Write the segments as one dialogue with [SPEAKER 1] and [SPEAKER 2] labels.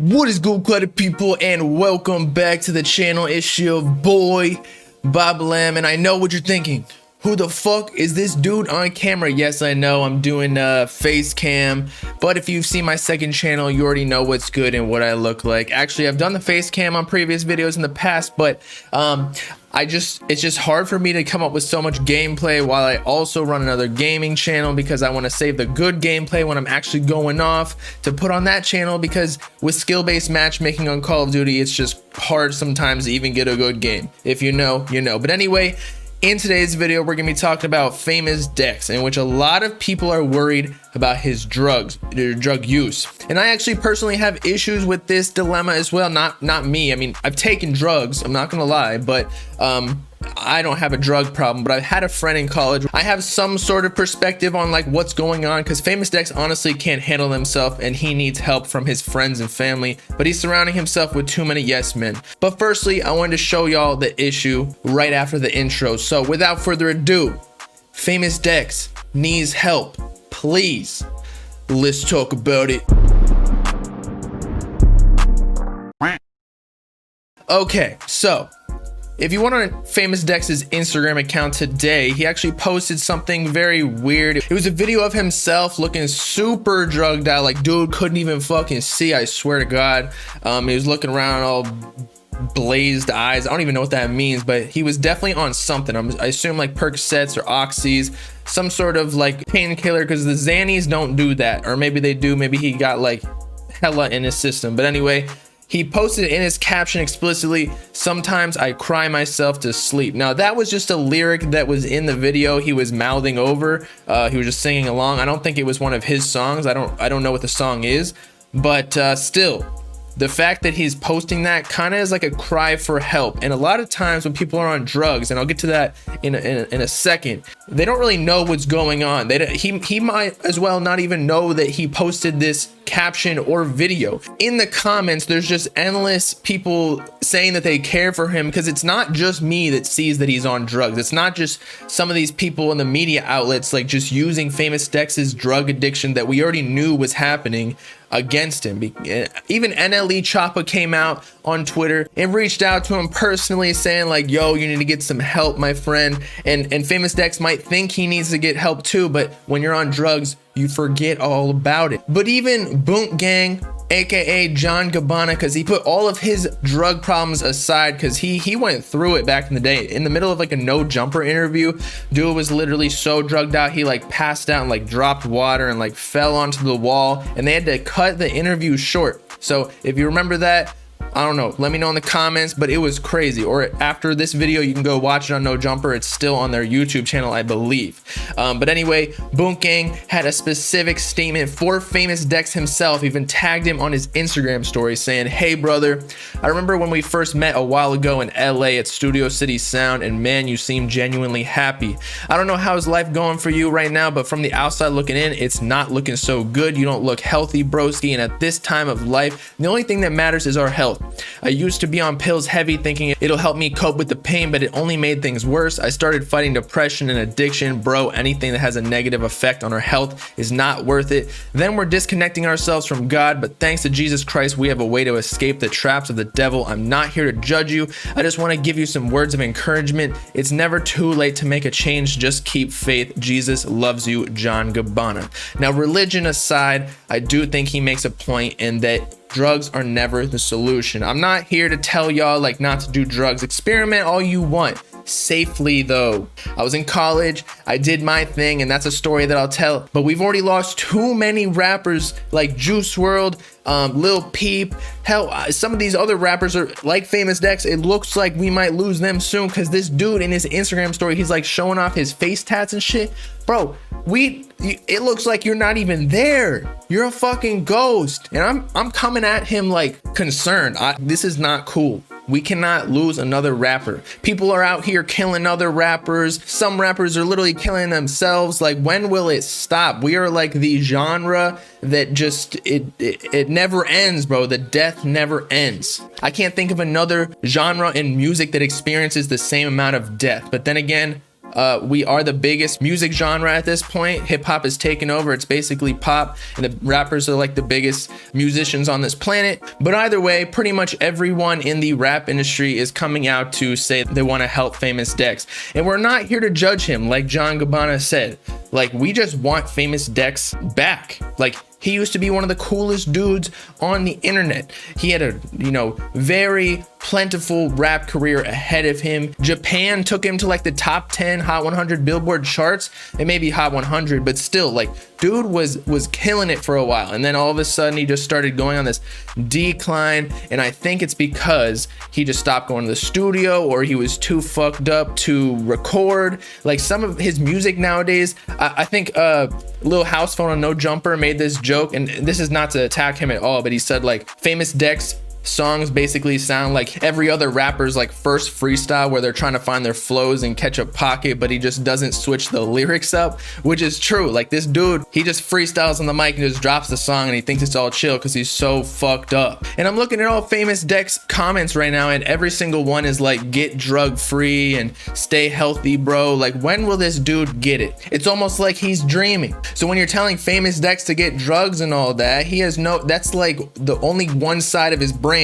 [SPEAKER 1] What is good, cluttered people, and welcome back to the channel. It's your boy Bob Lamb, and I know what you're thinking. Who the fuck is this dude on camera? Yes, I know I'm doing face cam, but if you've seen my second channel, you already know what's good and what I look like. Actually, I've done the face cam on previous videos in the past, but it's just hard for me to come up with so much gameplay while I also run another gaming channel, because I want to save the good gameplay when I'm actually going off to put on that channel, because with skill-based matchmaking on Call of Duty, it's just hard sometimes to even get a good game. If you know, you know. But anyway, in today's video, we're gonna be talking about Famous Dex, in which a lot of people are worried about his drug use. And I actually personally have issues with this dilemma as well. Not me. I mean, I've taken drugs, I'm not gonna lie, but I don't have a drug problem, but I've had a friend in college. I have some sort of perspective on like what's going on, because Famous Dex honestly can't handle himself and he needs help from his friends and family, but he's surrounding himself with too many yes men. But firstly, I wanted to show y'all the issue right after the intro. So without further ado, Famous Dex needs help. Please, let's talk about it. Okay, so if you went on Famous Dex's Instagram account today, he actually posted something very weird. It was a video of himself looking super drugged out, like dude couldn't even fucking see, I swear to God. He was looking around all blazed eyes. I don't even know what that means, but he was definitely on something. I assume like Percocets or Oxys, some sort of like painkiller, because the Xannies don't do that. Or maybe they do, maybe he got like hella in his system. But anyway, he posted in his caption explicitly, "Sometimes I cry myself to sleep." Now that was just a lyric that was in the video he was mouthing over. He was just singing along. I don't think it was one of his songs. I don't know what the song is, but still, the fact that he's posting that kind of is like a cry for help. And a lot of times when people are on drugs, and I'll get to that in a second, they don't really know what's going on. He might as well not even know that he posted this caption or video. In the comments, there's just endless people saying that they care for him, because it's not just me that sees that he's on drugs. It's not just some of these people in the media outlets like just using Famous Dex's drug addiction that we already knew was happening against him. Even NLE Choppa came out on Twitter and reached out to him personally, saying like, yo, you need to get some help, my friend. And Famous Dex might think he needs to get help too, but when you're on drugs, you forget all about it. But even Boonk Gang, aka John Gabbana, because he put all of his drug problems aside, because he went through it back in the day. In the middle of like a No Jumper interview, dude was literally so drugged out he like passed out and like dropped water and like fell onto the wall, and they had to cut the interview short. So if you remember that, I don't know, let me know in the comments, but it was crazy. Or after this video, you can go watch it on No Jumper. It's still on their YouTube channel, I believe. But anyway, Boonk Gang had a specific statement for Famous Dex himself, even tagged him on his Instagram story saying, "Hey brother, I remember when we first met a while ago in LA at Studio City Sound, and man, you seem genuinely happy. I don't know how's life going for you right now, but from the outside looking in, it's not looking so good. You don't look healthy, broski, and at this time of life, the only thing that matters is our health. I used to be on pills heavy, thinking it'll help me cope with the pain, but it only made things worse. I started fighting depression and addiction. Bro, anything that has a negative effect on our health is not worth it. Then we're disconnecting ourselves from God, but thanks to Jesus Christ, we have a way to escape the traps of the devil. I'm not here to judge you. I just want to give you some words of encouragement. It's never too late to make a change. Just keep faith. Jesus loves you, John Gabbana." Now, religion aside, I do think he makes a point in that drugs are never the solution. I'm not here to tell y'all like not to do drugs. Experiment all you want. Safely though. I was in college, I did my thing, and that's a story that I'll tell. But we've already lost too many rappers like Juice WRLD, Lil Peep, hell, some of these other rappers are like Famous Dex. It looks like we might lose them soon, because this dude in his Instagram story, he's like showing off his face tats and shit. Bro, it looks like you're not even there. You're a fucking ghost. And I'm coming at him like concerned. This is not cool. We cannot lose another rapper. People are out here killing other rappers. Some rappers are literally killing themselves. Like, when will it stop? We are like the genre that just, it never ends, bro. The death never ends. I can't think of another genre in music that experiences the same amount of death. But then again, We are the biggest music genre at this point. Hip hop is taken over. It's basically pop, and the rappers are like the biggest musicians on this planet. But either way, pretty much everyone in the rap industry is coming out to say they want to help Famous Dex. And we're not here to judge him, like John Gabbana said. Like, we just want Famous Dex back. Like, he used to be one of the coolest dudes on the internet. He had a, very plentiful rap career ahead of him. Japan took him to like the top 10 Hot 100 Billboard charts. It may be Hot 100, but still, like, dude was killing it for a while. And then all of a sudden he just started going on this decline. And I think it's because he just stopped going to the studio, or he was too fucked up to record. Like, some of his music nowadays, I think Lil House Phone on No Jumper made this joke, and this is not to attack him at all, but he said like Famous Dex songs basically sound like every other rapper's like first freestyle where they're trying to find their flows and catch a pocket, but he just doesn't switch the lyrics up, which is true. Like, this dude, he just freestyles on the mic and just drops the song, and he thinks it's all chill because he's so fucked up. And I'm looking at all Famous Dex comments right now, and every single one is like, get drug free and stay healthy, bro. Like, when will this dude get it? It's almost like he's dreaming. So when you're telling Famous Dex to get drugs and all that, that's like the only one side of his brain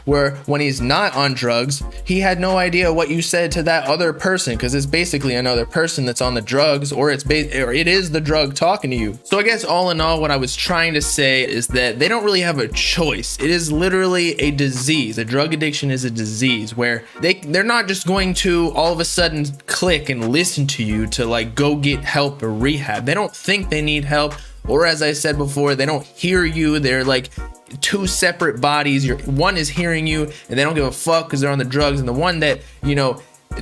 [SPEAKER 1] where when he's not on drugs, he had no idea what you said to that other person, because it's basically another person that's on the drugs, or it is the drug talking to you. So I guess all in all, what I was trying to say is that they don't really have a choice. It is literally a disease. A drug addiction is a disease where they're not just going to all of a sudden click and listen to you to like go get help or rehab. They don't think they need help, or as I said before, they don't hear you. They're like two separate bodies. One is hearing you and they don't give a fuck because they're on the drugs, and the one that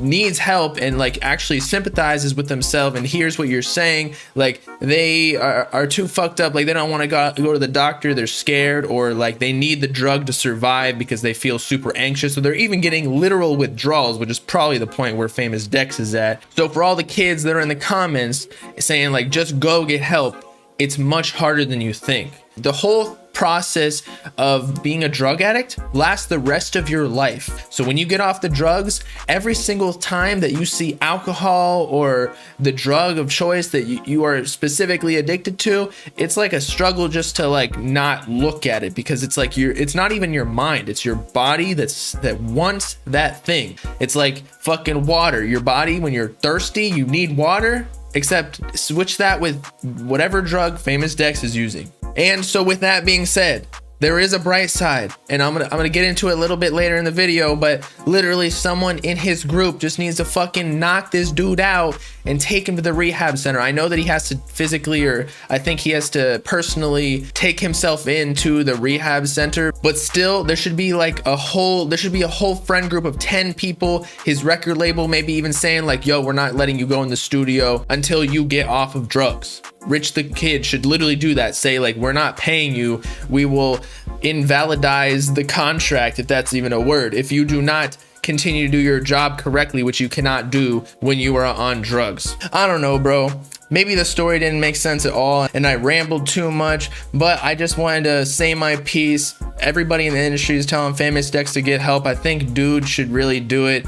[SPEAKER 1] needs help and like actually sympathizes with themselves and hears what you're saying, like they are too fucked up. Like, they don't want to go to the doctor. They're scared, or like they need the drug to survive because they feel super anxious. So they're even getting literal withdrawals, which is probably the point where Famous Dex is at. So for all the kids that are in the comments saying like, just go get help, it's much harder than you think. The whole process of being a drug addict lasts the rest of your life. So when you get off the drugs, every single time that you see alcohol or the drug of choice that you are specifically addicted to, it's like a struggle just to like not look at it, because it's like it's not even your mind, it's your body that wants that thing. It's like fucking water. Your body, when you're thirsty, you need water. Except switch that with whatever drug Famous Dex is using. And so with that being said, there is a bright side, and I'm gonna get into it a little bit later in the video, but literally someone in his group just needs to fucking knock this dude out and take him to the rehab center. I know that he has to physically, or I think he has to personally take himself into the rehab center, but still there should be a whole friend group of 10 people. His record label maybe even saying like, yo, we're not letting you go in the studio until you get off of drugs. Rich the Kid should literally do that. Say like, we're not paying you. We will invalidize the contract, if that's even a word, if you do not continue to do your job correctly, which you cannot do when you are on drugs. I don't know, bro. Maybe the story didn't make sense at all and I rambled too much, but I just wanted to say my piece. Everybody in the industry is telling Famous Dex to get help. I think dude should really do it.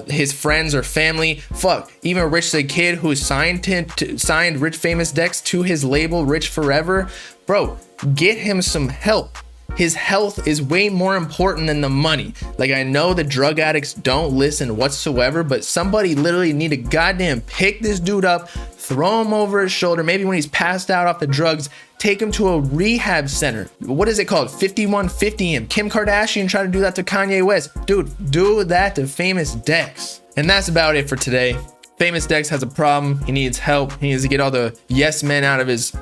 [SPEAKER 1] His friends or family, fuck, even Rich the Kid, who signed Rich Famous Dex to his label Rich Forever, bro, get him some help. His health is way more important than the money. Like, I know the drug addicts don't listen whatsoever, but somebody literally need to goddamn pick this dude up, throw him over his shoulder. Maybe when he's passed out off the drugs, take him to a rehab center. What is it called? 5150 him. Kim Kardashian tried to do that to Kanye West. Dude, do that to Famous Dex. And that's about it for today. Famous Dex has a problem. He needs help. He needs to get all the yes men out of his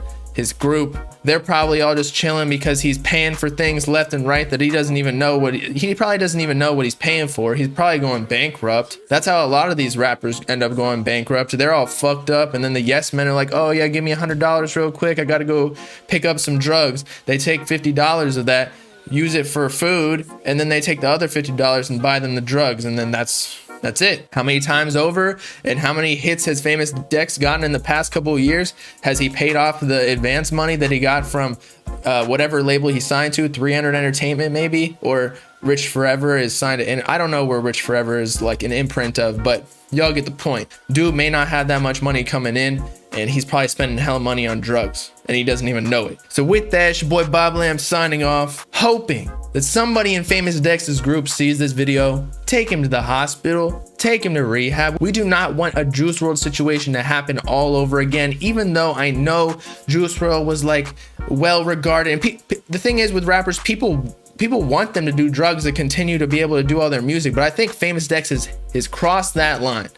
[SPEAKER 1] group. They're probably all just chilling because he's paying for things left and right that he doesn't even know he probably doesn't even know what he's paying for. He's probably going bankrupt. That's how a lot of these rappers end up going bankrupt. They're all fucked up, and then the yes men are like, oh yeah, give me $100 real quick. I gotta go pick up some drugs. They take $50 of that, use it for food, and then they take the other $50 and buy them the drugs, and then that's it. How many times over and how many hits has Famous Dex gotten in the past couple of years? Has he paid off the advance money that he got from whatever label he signed to, 300 Entertainment maybe, or Rich Forever is signed to, and I don't know where Rich Forever is like an imprint of, but y'all get the point. Dude may not have that much money coming in, and he's probably spending hell money on drugs, and he doesn't even know it. So with that, it's your boy Bob Lamb signing off, hoping that somebody in Famous Dex's group sees this video, take him to the hospital, take him to rehab. We do not want a Juice WRLD situation to happen all over again, even though I know Juice WRLD was like well regarded. And the thing is with rappers, people want them to do drugs to continue to be able to do all their music, but I think Famous Dex has crossed that line.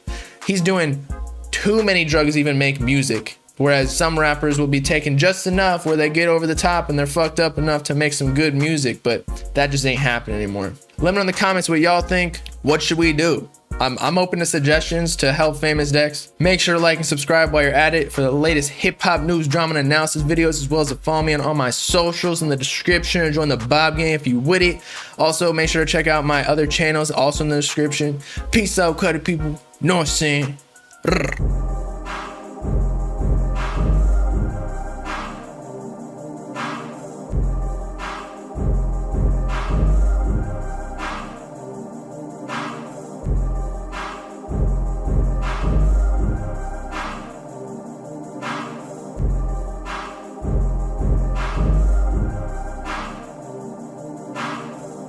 [SPEAKER 1] He's doing too many drugs to even make music, whereas some rappers will be taking just enough where they get over the top and they're fucked up enough to make some good music, but that just ain't happening anymore. Let me know in the comments what y'all think. What should we do? I'm open to suggestions to help Famous Dex. Make sure to like and subscribe while you're at it for the latest hip-hop news, drama, and analysis videos, as well as to follow me on all my socials in the description, or join the Bob Gang if you with it. Also, make sure to check out my other channels, also in the description. Peace out, cutty people. Know what I'm saying?